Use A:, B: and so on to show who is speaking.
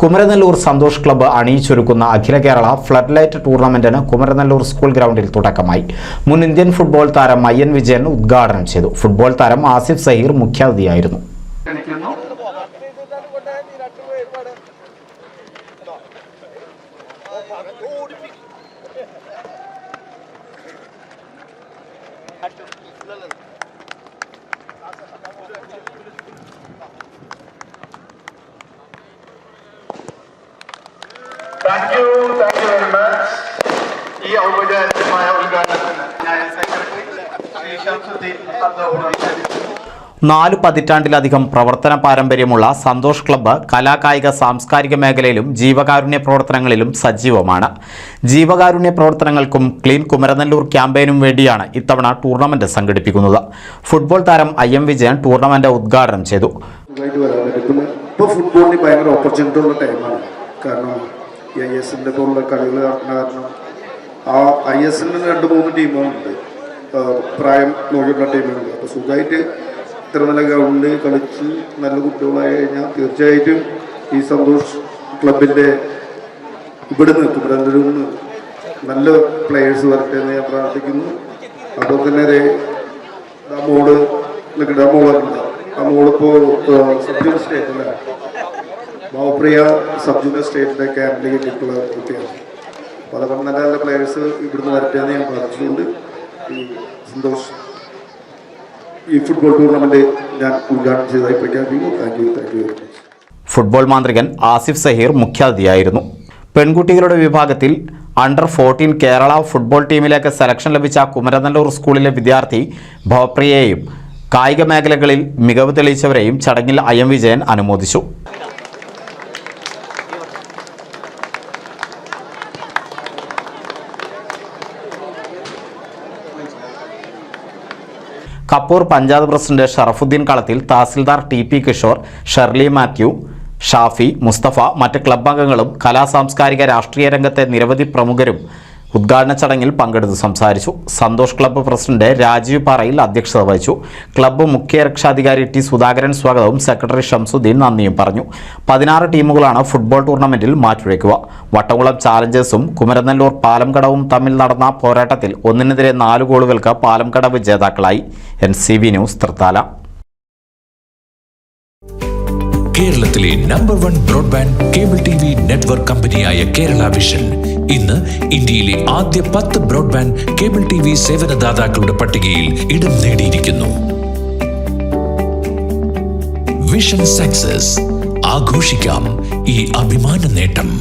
A: Kumaranellur Santhosh club അണിയിച്ചൊരുക്കുന്ന Akhila Kerala floodlight ടൂർണമെന്റിന് Kumaranellur school ഗ്രൗണ്ടിൽ തുടക്കമായി. മുൻ ഇന്ത്യൻ ഫുട്ബോൾ താരം ഐ.എൻ. വിജയൻ ഉദ്ഘാടനം ചെയ്തു. ഫുട്ബോൾ താരം Asif Zaheer മുഖ്യാതിഥിയായിരുന്നു.
B: Thank you very much. ഈ ഔപചാരികമായ ഉദ്ഘാടനത്തിന് ഞാൻ സെക്രട്ടറി ശ്രീ ശംസുദ്ദീൻ അബ്ദുൾ
A: 4 പതിറ്റാണ്ടിലധികം പ്രവർത്തന പാരമ്പര്യമുള്ള സന്തോഷ് ക്ലബ്ബ് കലാകായിക സാംസ്കാരിക മേഖലയിലും ജീവകാരുണ്യ പ്രവർത്തനങ്ങളിലും സജീവമാണ്. ജീവകാരുണ്യ പ്രവർത്തനങ്ങൾക്കും ക്ലീൻ കുമരനെല്ലൂർ ക്യാമ്പയിനും വേണ്ടിയാണ് ഇത്തവണ ടൂർണമെന്റ് സംഘടിപ്പിക്കുന്നത്. ഫുട്ബോൾ താരം ഐ.എൻ. വിജയൻ ടൂർണമെന്റ് ഉദ്ഘാടനം ചെയ്തു.
C: ഫുട്ബോളിന് ഭയങ്കര ഓപ്പർച്യൂണിറ്റി ഉള്ള ടൈമാണ്. കാരണം ISL പോലുള്ള കളികൾ കാരണം ആ ISL 2-3 ടീമുകളുണ്ട്, പ്രായം നോക്കിയുള്ള ടീമുകളുണ്ട്. അപ്പോൾ സുഖമായിട്ട് ഇത്ര നല്ല ഗ്രൗണ്ടിൽ കളിച്ച് നല്ല കുട്ടികളായി കഴിഞ്ഞാൽ തീർച്ചയായിട്ടും ഈ സന്തോഷ് ക്ലബിൻ്റെ ഇവിടുന്ന് കുമരനെല്ലൂരിൽ നിന്ന് നല്ല പ്ലെയേഴ്സ് വരട്ടെ എന്ന് ഞാൻ പ്രാർത്ഥിക്കുന്നു. അതുപോലെ തന്നെ ആ മോളിപ്പോൾ സബ് ജൂനിയർ സ്റ്റേറ്റിലെ ഭാവപ്രിയ സബ് ജൂനിയർ സ്റ്റേറ്റിലെ ക്യാമ്പിലേക്ക് കിട്ടുള്ള കുട്ടിയാണ്. അപ്പോൾ അതുകൊണ്ട് നല്ല നല്ല പ്ലെയേഴ്സ് ഇവിടുന്ന് വരട്ടെ എന്ന് ഞാൻ പ്രാർത്ഥിച്ചുകൊണ്ട് ഈ സന്തോഷ് ഈ ഫുട്ബോൾ ടൂർണമെന്റ് ഞാൻ ഉദ്ഘാടനം ചെയ്തതായി പ്രഖ്യാപിക്കുന്നു. Thank you very much.
A: Football മാന്ത്രികൻ ആസിഫ് സഹീർ മുഖ്യാതിഥിയായിരുന്നു. പെൺകുട്ടികളുടെ വിഭാഗത്തിൽ അണ്ടർ 14 കേരള ഫുട്ബോൾ ടീമിലേക്ക് സെലക്ഷൻ ലഭിച്ച കുമരനെല്ലൂർ സ്കൂളിലെ വിദ്യാർത്ഥി ഭവപ്രിയയെയും കായിക മേഖലകളിൽ മികവ് തെളിയിച്ചവരെയും ചടങ്ങിൽ ഐ.എൻ. വിജയൻ അനുമോദിച്ചു. കപ്പൂർ പഞ്ചായത്ത് പ്രസിഡന്റ് ഷറഫുദ്ദീൻ കളത്തിൽ, തഹസിൽദാർ ടി.പി. കിഷോർ, ഷെർലി മാത്യു, ഷാഫി, മുസ്തഫ, മറ്റ് ക്ലബ് അംഗങ്ങളും കലാ സാംസ്കാരിക രാഷ്ട്രീയ രംഗത്തെ നിരവധി പ്രമുഖരും ഉദ്ഘാടന ചടങ്ങിൽ പങ്കെടുത്ത് സംസാരിച്ചു. സന്തോഷ് ക്ലബ്ബ് പ്രസിഡന്റ് രാജീവ് പാറയിൽ അധ്യക്ഷത വഹിച്ചു. ക്ലബ്ബ് മുഖ്യ രക്ഷാധികാരി ടി. സുധാകരൻ സ്വാഗതവും സെക്രട്ടറി ഷംസുദ്ദീൻ നന്ദിയും പറഞ്ഞു. 16 ടീമുകളാണ് ഫുട്ബോൾ ടൂർണമെന്റിൽ മാറ്റുരയ്ക്കുക. വട്ടംകുളം ചാലഞ്ചേഴ്സും കുമരനെല്ലൂർ പാലംകടവും തമ്മിൽ നടന്ന പോരാട്ടത്തിൽ 1-നെതിരെ 4 ഗോളുകൾക്ക് പാലംകടവ് ജേതാക്കളായി. NCV news Thrithala.
D: കേരളത്തിലെ number 1 broadband cable TV network കമ്പനിയായ കേരള വിഷൻ ഇന്ന് ഇന്ത്യയിലെ ആദ്യ 10 ബ്രോഡ്ബാൻഡ് കേബിൾ TV സേവനദാതാക്കളുടെ പട്ടികയിൽ ഇടം നേടിയിരിക്കുന്നു. Vision success. ആഘോഷിക്കാം ഈ അഭിമാന നേട്ടം.